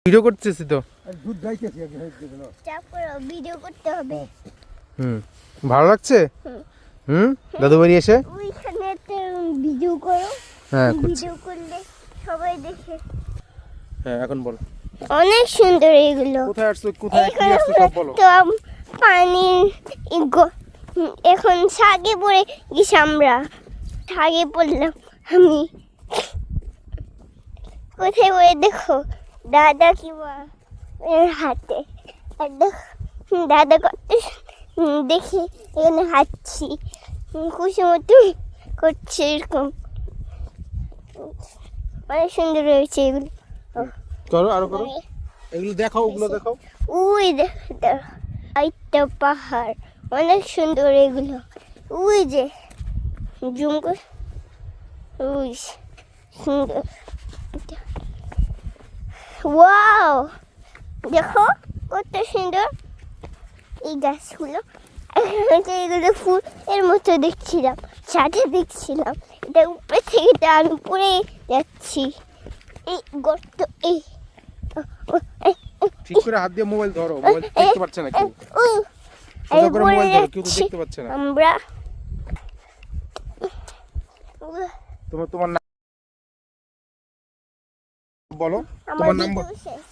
Video করতেছি তো। দুধ গাইতেছি চাপ করো, ভিডিও করতে হবে। ভালো লাগছে? দাদু বাড়ি এসে ওইখানে একটা ভিডিও করো। হ্যাঁ করছি। ভিডিও করলে সবাই দেখে। হ্যাঁ এখন বল। অনেক সুন্দর এগুলো। কোথায় আসছো, কোথায় কি আসছো সব বলো। তো পানির এখন সাগে পড়ে গেছি আমরা। সাগে পড়লাম আমি। কোথায় পড়ে দেখো দাদা কি হাতে, আর দেখো দাদা কত দেখি এখানে হাঁটছি, খুশি মতো করছে এরকম। অনেক সুন্দর হয়েছে এগুলো। করো আরো করো, এগুলো দেখাও, ওগুলো দেখাও। ওই একটা পাহাড়, অনেক সুন্দর এগুলো। ওই যে জুম কর, ওই সুন্দর। ওয়াও, দেখো কত সুন্দর এই গাছগুলো। এগুলো ফুল এর মতো দেখছিলাম, ছাদে দেখছিলাম, এটা উপরে থেকে তো আমি পড়ে যাচ্ছি। এই গর্ত, এই ঠিক করে হাত দিয়ে মোবাইল ধরো, মোবাইল দেখতে পাচ্ছে না কেউ। সোজা করে মোবাইল ধরো, কেউ তো দেখতে পাচ্ছে না। আমরা তোমার নাম বলো, আমার তোমার নাম বলো। ভিডিও শেষ।